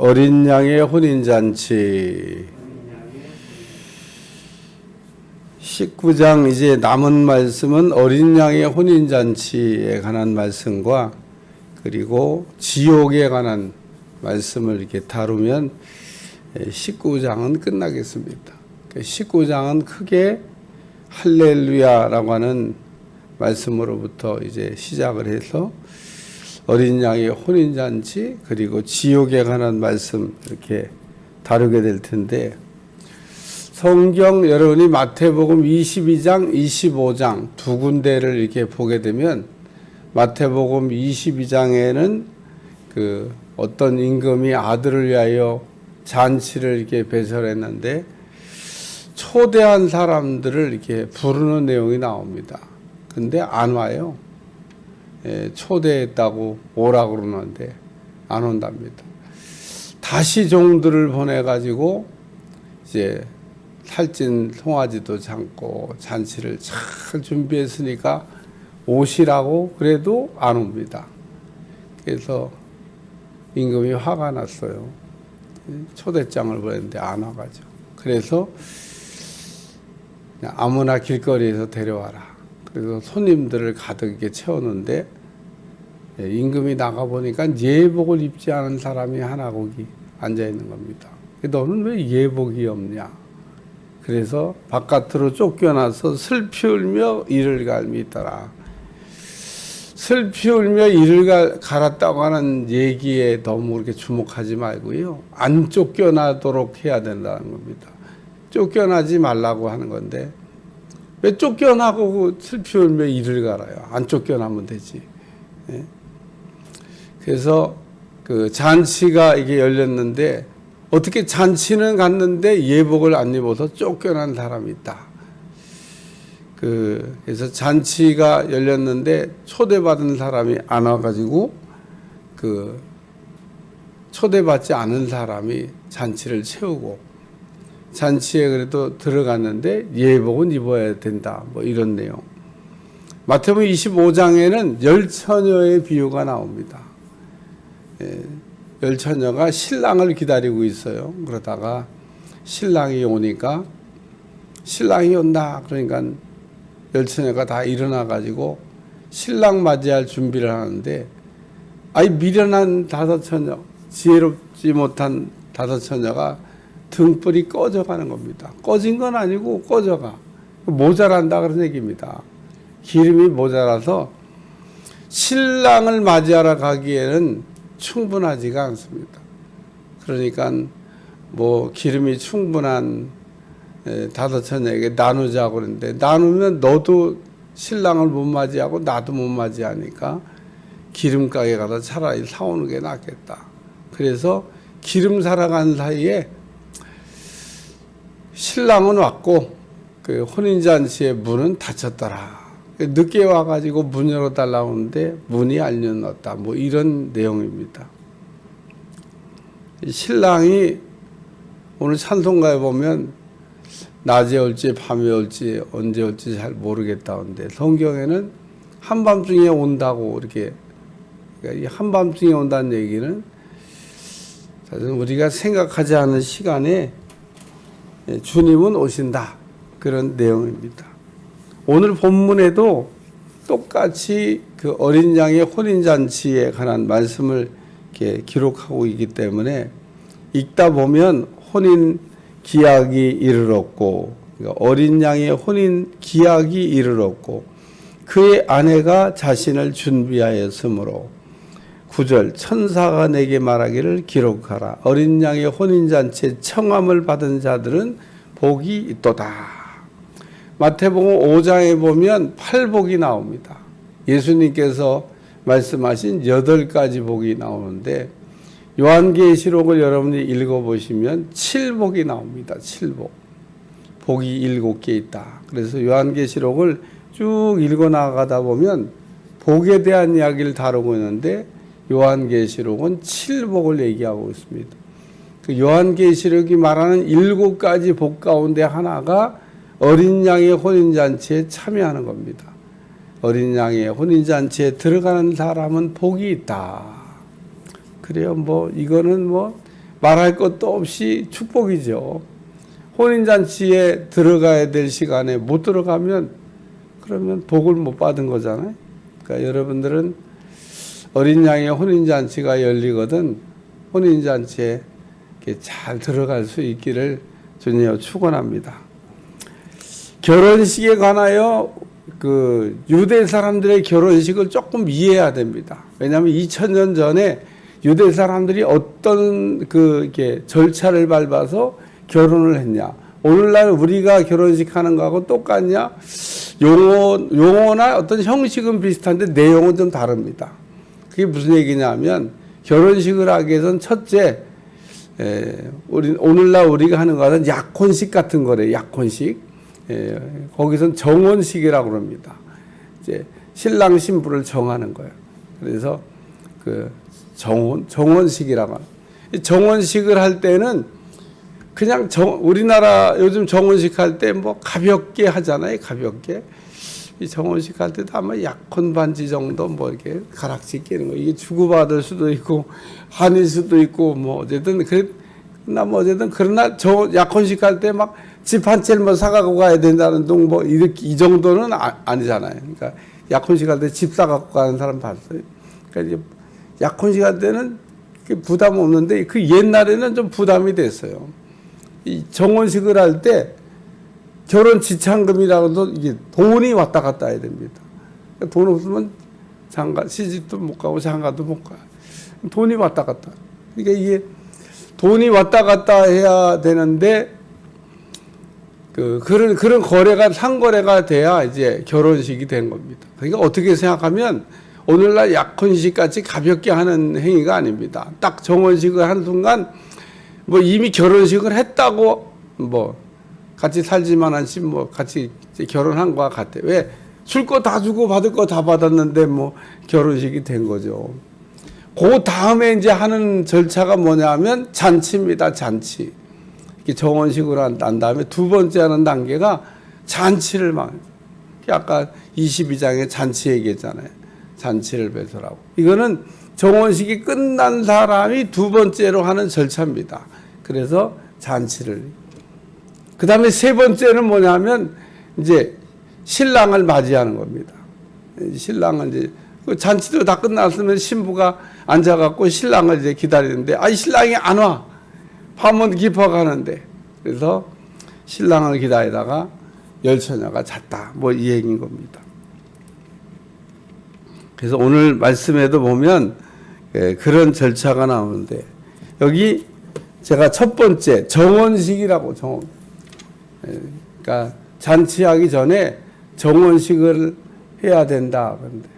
어린 양의 혼인잔치 19장 이제 남은 말씀은 어린 양의 혼인잔치에 관한 말씀과 그리고 지옥에 관한 말씀을 이렇게 다루면 19장은 끝나겠습니다. 19장은 크게 할렐루야라고 하는 말씀으로부터 이제 시작을 해서 어린 양의 혼인잔치 그리고 지옥에 관한 말씀 이렇게 다루게 될 텐데, 성경 여러분이 마태복음 22장, 25장 두 군데를 이렇게 보게 되면, 마태복음 22장에는 그 어떤 임금이 아들을 위하여 잔치를 이렇게 배설했는데 초대한 사람들을 이렇게 부르는 내용이 나옵니다. 근데 안 와요. 초대했다고 오라고 그러는데 안 온답니다. 다시 종들을 보내가지고 이제 살찐 송아지도 잡고 잔치를 잘 준비했으니까 오시라고 그래도 안 옵니다. 그래서 임금이 화가 났어요. 초대장을 보냈는데 안 와가지고. 그래서 그냥 아무나 길거리에서 데려와라. 그래서 손님들을 가득 이렇게 채우는데 임금이 나가보니까 예복을 입지 않은 사람이 하나 거기 앉아있는 겁니다. 너는 왜 예복이 없냐? 그래서 바깥으로 쫓겨나서 슬피 울며 이를 갈미더라. 슬피 울며 이를 갈았다고 하는 얘기에 너무 그렇게 주목하지 말고요. 안 쫓겨나도록 해야 된다는 겁니다. 쫓겨나지 말라고 하는 건데 왜 쫓겨나고 슬피 울며 이를 갈아요? 안 쫓겨나면 되지. 예? 그래서 그 잔치가 이게 열렸는데 어떻게 잔치는 갔는데 예복을 안 입어서 쫓겨난 사람이 있다. 그래서 잔치가 열렸는데 초대받은 사람이 안 와가지고 그 초대받지 않은 사람이 잔치를 채우고, 잔치에 그래도 들어갔는데 예복은 입어야 된다. 뭐 이런 내용. 마태복음 25장에는 열처녀의 비유가 나옵니다. 열처녀가 신랑을 기다리고 있어요. 그러다가 신랑이 오니까 신랑이 온다. 그러니까 열처녀가 다 일어나 가지고 신랑 맞이할 준비를 하는데, 아이 미련한 다섯 처녀, 지혜롭지 못한 다섯 처녀가 등불이 꺼져가는 겁니다. 꺼진 건 아니고 꺼져가. 모자란다 그런 얘기입니다. 기름이 모자라서 신랑을 맞이하러 가기에는 충분하지가 않습니다. 그러니까 뭐 기름이 충분한 다섯 처녀에게 나누자고 그러는데, 나누면 너도 신랑을 못 맞이하고 나도 못 맞이하니까 기름가게 가서 차라리 사오는 게 낫겠다. 그래서 기름 사러 간 사이에 신랑은 왔고 그 혼인잔치의 문은 닫혔더라. 늦게 와가지고 문 열어달라고 하는데 문이 안 열렸다. 뭐 이런 내용입니다. 신랑이 오늘 찬송가에 보면 낮에 올지 밤에 올지 언제 올지 잘 모르겠다는데, 성경에는 한밤중에 온다고 이렇게, 그러니까 이 한밤중에 온다는 얘기는 사실 우리가 생각하지 않은 시간에 주님은 오신다. 그런 내용입니다. 오늘 본문에도 똑같이 그 어린 양의 혼인잔치에 관한 말씀을 이렇게 기록하고 있기 때문에 읽다 보면 혼인 기약이 이르렀고, 그러니까 어린 양의 혼인 기약이 이르렀고 그의 아내가 자신을 준비하였으므로 9절 천사가 내게 말하기를 기록하라. 어린 양의 혼인잔치에 청함을 받은 자들은 복이 있도다. 마태복음 5장에 보면 8복이 나옵니다. 예수님께서 말씀하신 8가지 복이 나오는데, 요한계시록을 여러분이 읽어보시면 7복이 나옵니다. 7복. 복이 7개 있다. 그래서 요한계시록을 쭉 읽어나가다 보면 복에 대한 이야기를 다루고 있는데, 요한계시록은 7복을 얘기하고 있습니다. 그 요한계시록이 말하는 7가지 복 가운데 하나가 어린 양의 혼인잔치에 참여하는 겁니다. 어린 양의 혼인잔치에 들어가는 사람은 복이 있다. 그래요. 뭐 이거는 뭐 말할 것도 없이 축복이죠. 혼인잔치에 들어가야 될 시간에 못 들어가면 그러면 복을 못 받은 거잖아요. 그러니까 여러분들은 어린 양의 혼인잔치가 열리거든 혼인잔치에 이렇게 잘 들어갈 수 있기를 주님으로 축원합니다. 결혼식에 관하여 그 유대 사람들의 결혼식을 조금 이해해야 됩니다. 왜냐하면 2000년 전에 유대 사람들이 어떤 이렇게 절차를 밟아서 결혼을 했냐. 오늘날 우리가 결혼식 하는 거하고 똑같냐? 용어나 어떤 형식은 비슷한데 내용은 좀 다릅니다. 그게 무슨 얘기냐면 결혼식을 하기 위해서는 첫째, 오늘날 우리가 하는 거는 약혼식 같은 거래요. 약혼식. 거기선 정혼식이라고 그럽니다. 이제 신랑 신부를 정하는 거예요. 그래서 그 정혼식이라고 합니다. 정혼식을 할 때는 그냥 우리나라 요즘 정혼식 할 때 뭐 가볍게 하잖아요. 가볍게. 이 정혼식 할 때도 아마 약혼 반지 정도 뭐 이렇게 가락지 끼는 거. 이게 주고받을 수도 있고 한일 수도 있고 뭐 어쨌든 그러나 약혼식 할 때 막 집 한 채를 뭐 사가고 가야 된다는 둥 뭐 이렇게 이 정도는 아니잖아요. 그러니까 약혼식 할 때 집 사갖고 가는 사람 봤어요. 그러니까 이제 약혼식 할 때는 부담 없는데 그 옛날에는 좀 부담이 됐어요. 이 정혼식을 할 때 결혼 지참금이라고도 이게 돈이 왔다 갔다 해야 됩니다. 그러니까 돈 없으면 시집도 못 가고 장가도 못 가. 돈이 왔다 갔다. 그러니까 이게 돈이 왔다 갔다 해야 되는데 그런 거래가 상거래가 돼야 이제 결혼식이 된 겁니다. 그러니까 어떻게 생각하면 오늘날 약혼식 같이 가볍게 하는 행위가 아닙니다. 딱 정혼식을 한 순간 뭐 이미 결혼식을 했다고 뭐 같이 살지만 않지 뭐 같이 결혼한 거와 같아. 왜? 줄 거 다 주고 받을 거 다 받았는데 뭐 결혼식이 된 거죠. 그 다음에 이제 하는 절차가 뭐냐면 잔치입니다. 잔치. 이렇게 정혼식으로 한 다음에 두 번째 하는 단계가 잔치를 아까 22장에 잔치 얘기했잖아요. 잔치를 배설하고. 이거는 정혼식이 끝난 사람이 두 번째로 하는 절차입니다. 그래서 잔치를. 그 다음에 세 번째는 뭐냐면 이제 신랑을 맞이하는 겁니다. 신랑은 이제 잔치도 다 끝났으면 신부가 앉아갖고 신랑을 이제 기다리는데 신랑이 안 와. 밤은 깊어가는데. 그래서 신랑을 기다리다가 열처녀가 잤다. 뭐 이 얘기인 겁니다. 그래서 오늘 말씀에도 보면 그런 절차가 나오는데 여기 제가 첫 번째 정혼식이라고 그러니까 잔치하기 전에 정혼식을 해야 된다. 그런데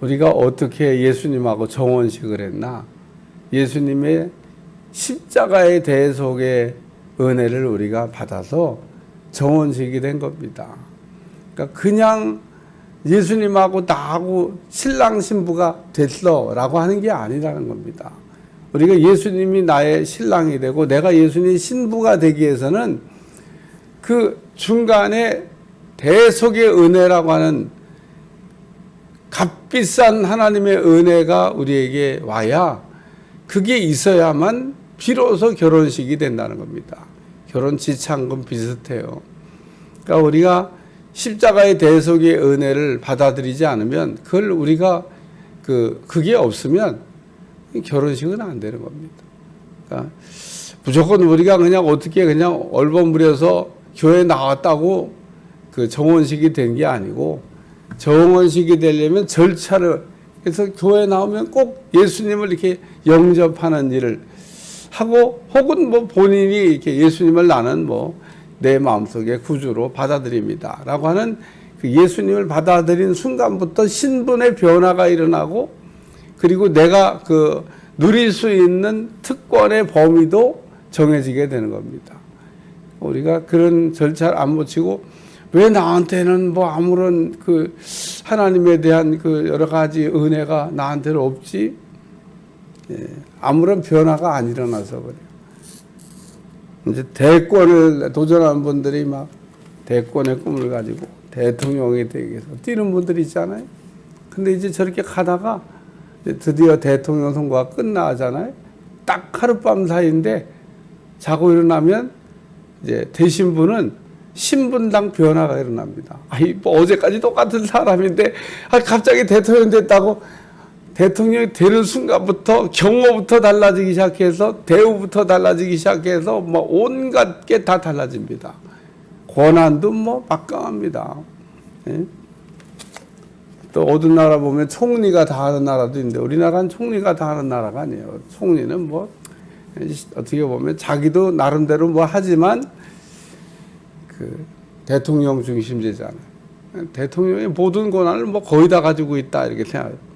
우리가 어떻게 예수님하고 정혼식을 했나? 예수님의 십자가의 대속의 은혜를 우리가 받아서 정혼식이 된 겁니다. 그러니까 그냥 예수님하고 나하고 신랑 신부가 됐어라고 하는 게 아니라는 겁니다. 우리가 예수님이 나의 신랑이 되고 내가 예수님의 신부가 되기 위해서는 그 중간에 대속의 은혜라고 하는 값비싼 하나님의 은혜가 우리에게 와야 그게 있어야만 비로소 결혼식이 된다는 겁니다. 결혼 지참금 비슷해요. 그러니까 우리가 십자가의 대속의 은혜를 받아들이지 않으면 그걸 우리가 그게 없으면 결혼식은 안 되는 겁니다. 그러니까 무조건 우리가 그냥 어떻게 그냥 얼버무려서 교회 나왔다고 그 정혼식이 된 게 아니고 정혼식이 되려면 절차를 그래서 교회 나오면 꼭 예수님을 이렇게 영접하는 일을 하고 혹은 뭐 본인이 이렇게 예수님을 나는 뭐 내 마음속에 구주로 받아들입니다. 라고 하는 그 예수님을 받아들인 순간부터 신분의 변화가 일어나고 그리고 내가 누릴 수 있는 특권의 범위도 정해지게 되는 겁니다. 우리가 그런 절차를 안 거치고 왜 나한테는 뭐 아무런 하나님에 대한 여러 가지 은혜가 나한테는 없지? 아무런 변화가 안 일어나서 그래요. 이제 대권을 도전하는 분들이 막 대권의 꿈을 가지고 대통령이 되기 위해서 뛰는 분들이 있잖아요. 근데 이제 저렇게 가다가 드디어 대통령 선거가 끝나잖아요. 딱 하룻밤 사이인데 자고 일어나면 이제 되신 분은 신분당 변화가 일어납니다. 뭐 어제까지 똑같은 사람인데 갑자기 대통령 됐다고 대통령이 되는 순간부터 경호부터 달라지기 시작해서 대우부터 달라지기 시작해서 뭐 온갖 게 다 달라집니다. 권한도 뭐 막강합니다. 예? 또 어떤 나라 보면 총리가 다 하는 나라도 있는데 우리나라는 총리가 다 하는 나라가 아니에요. 총리는 뭐 어떻게 보면 자기도 나름대로 뭐 하지만 그 대통령 중심제잖아요. 대통령의 모든 권한을 뭐 거의 다 가지고 있다 이렇게 생각해요.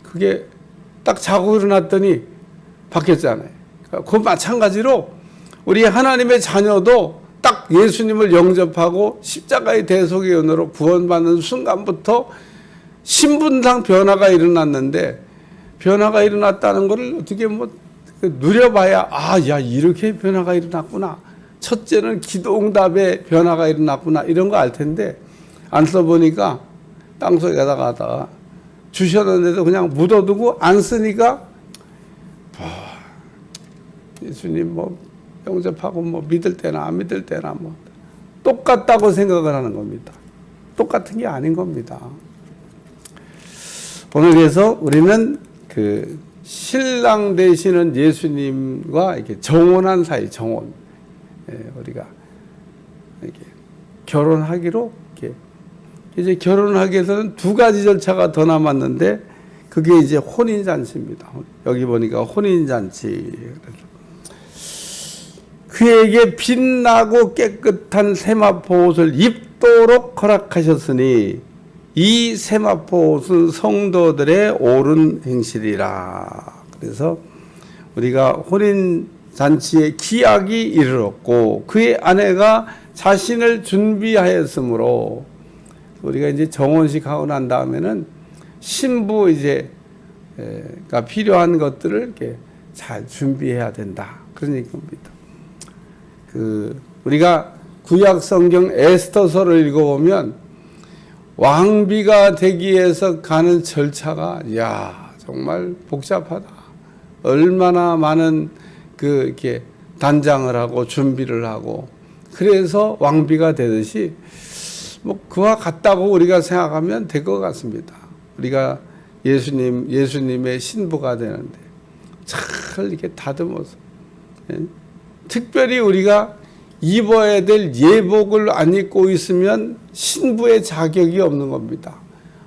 그게 딱 자고 일어났더니 바뀌었잖아요. 그 마찬가지로 우리 하나님의 자녀도 딱 예수님을 영접하고 십자가의 대속의 은혜로 구원받는 순간부터 신분상 변화가 일어났는데 변화가 일어났다는 것을 어떻게 뭐 누려봐야 야 이렇게 변화가 일어났구나. 첫째는 기도응답에 변화가 일어났구나 이런 거 알 텐데 안 써보니까 땅속에다가 하다가 주셨는데도 그냥 묻어두고 안 쓰니까 예수님 뭐 영접하고 뭐 믿을 때나 안 믿을 때나 뭐 똑같다고 생각을 하는 겁니다. 똑같은 게 아닌 겁니다. 오늘 그래서 우리는 그 신랑 되시는 예수님과 이렇게 정혼한 사이, 정혼. 우리가 이렇게 결혼하기로 이렇게 이제 결혼하기 위해서는 두 가지 절차가 더 남았는데 그게 이제 혼인잔치입니다. 여기 보니까 혼인잔치. 그에게 빛나고 깨끗한 세마포 옷을 입도록 허락하셨으니 이 세마포 옷은 성도들의 옳은 행실이라. 그래서 우리가 혼인잔치의 기약이 이르렀고 그의 아내가 자신을 준비하였으므로 우리가 이제 정혼식 하고 난 다음에는 신부 가 필요한 것들을 이렇게 잘 준비해야 된다. 그런 얘기입니다. 우리가 구약 성경 에스더서를 읽어보면 왕비가 되기 위해서 가는 절차가 정말 복잡하다. 얼마나 많은 이렇게 단장을 하고 준비를 하고 그래서 왕비가 되듯이 뭐 그와 같다고 우리가 생각하면 될 것 같습니다. 우리가 예수님의 신부가 되는데 잘 이렇게 다듬어서 특별히 우리가 입어야 될 예복을 안 입고 있으면 신부의 자격이 없는 겁니다.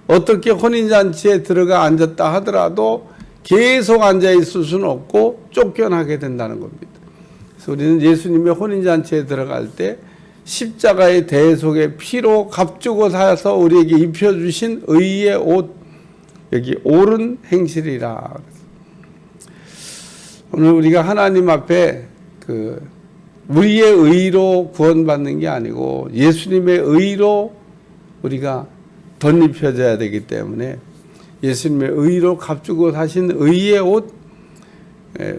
어떻게 혼인잔치에 들어가 앉았다 하더라도 계속 앉아 있을 수는 없고 쫓겨나게 된다는 겁니다. 그래서 우리는 예수님의 혼인잔치에 들어갈 때 십자가의 대속의 피로 값주고 사서 우리에게 입혀주신 의의 옷, 여기 옳은 행실이라. 오늘 우리가 하나님 앞에 우리의 의로 구원받는 게 아니고 예수님의 의로 우리가 덧입혀져야 되기 때문에 예수님의 의로 값주고 사신 의의 옷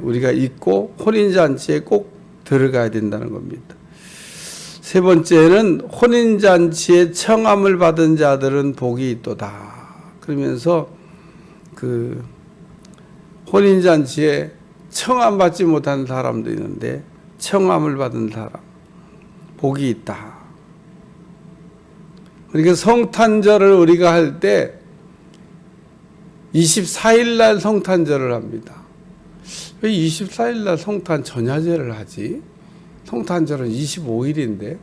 우리가 입고 혼인잔치에 꼭 들어가야 된다는 겁니다. 세 번째는 혼인잔치에 청함을 받은 자들은 복이 있도다. 그러면서 혼인잔치에 청함 받지 못한 사람도 있는데 청함을 받은 사람 복이 있다. 그러니까 성탄절을 우리가 할 때 24일 날 성탄절을 합니다. 왜 24일 날 성탄 전야제를 하지? 성탄절은 25일인데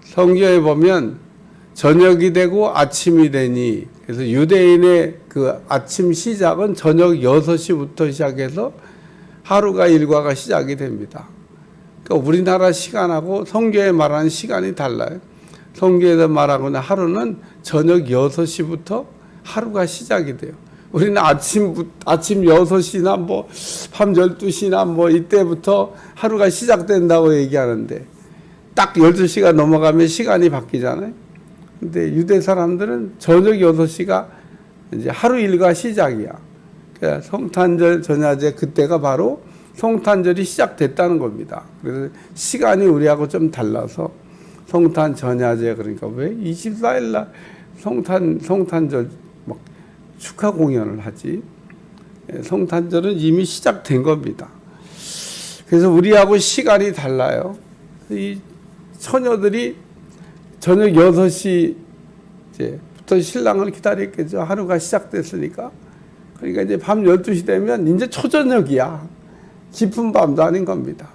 성경에 보면 저녁이 되고 아침이 되니 그래서 유대인의 아침 시작은 저녁 6시부터 시작해서 하루가 일과가 시작이 됩니다. 그러니까 우리나라 시간하고 성경에 말하는 시간이 달라요. 성경에서 말하고는 하루는 저녁 6시부터 하루가 시작이 돼요. 우리는 아침 6시나 뭐 밤 12시나 뭐 이때부터 하루가 시작된다고 얘기하는데 딱 12시가 넘어가면 시간이 바뀌잖아요. 근데 유대 사람들은 저녁 6시가 이제 하루 일과 시작이야. 그러니까 성탄절 전야제 그때가 바로 성탄절이 시작됐다는 겁니다. 그래서 시간이 우리하고 좀 달라서 성탄 전야제 그러니까 왜 24일 날 성탄절 막 축하 공연을 하지? 성탄절은 이미 시작된 겁니다. 그래서 우리하고 시간이 달라요. 이 처녀들이 저녁 6시 이제부터 신랑을 기다렸겠죠. 하루가 시작됐으니까. 그러니까 이제 밤 12시 되면 이제 초저녁이야. 깊은 밤도 아닌 겁니다.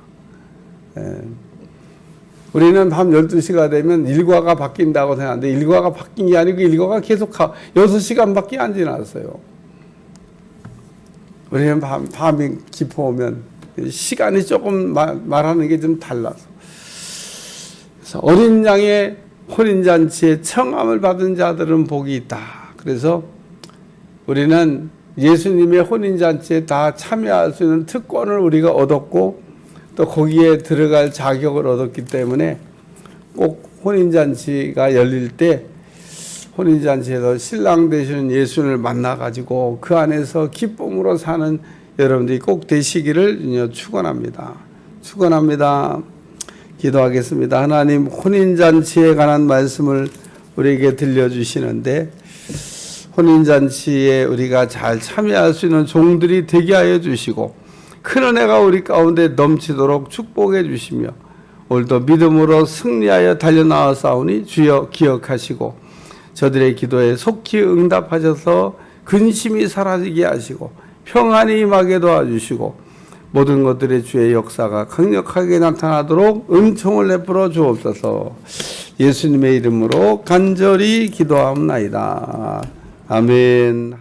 우리는 밤 12시가 되면 일과가 바뀐다고 생각하는데 일과가 바뀐 게 아니고 일과가 계속 6시간밖에 안 지났어요. 우리는 밤이 깊어오면 시간이 조금 말하는 게 좀 달라서. 그래서 어린 양의 혼인잔치에 청함을 받은 자들은 복이 있다. 그래서 우리는 예수님의 혼인잔치에 다 참여할 수 있는 특권을 우리가 얻었고 또 거기에 들어갈 자격을 얻었기 때문에 꼭 혼인잔치가 열릴 때 혼인잔치에서 신랑 되시는 예수님을 만나가지고 그 안에서 기쁨으로 사는 여러분들이 꼭 되시기를 축원합니다. 축원합니다. 기도하겠습니다. 하나님, 혼인잔치에 관한 말씀을 우리에게 들려주시는데 혼인잔치에 우리가 잘 참여할 수 있는 종들이 되게 하여 주시고 큰 은혜가 우리 가운데 넘치도록 축복해 주시며 오늘도 믿음으로 승리하여 달려나와 싸우니 주여 기억하시고 저들의 기도에 속히 응답하셔서 근심이 사라지게 하시고 평안이 임하게 도와주시고 모든 것들의 주의 역사가 강력하게 나타나도록 은총을 베풀어 주옵소서. 예수님의 이름으로 간절히 기도하옵나이다. 아멘.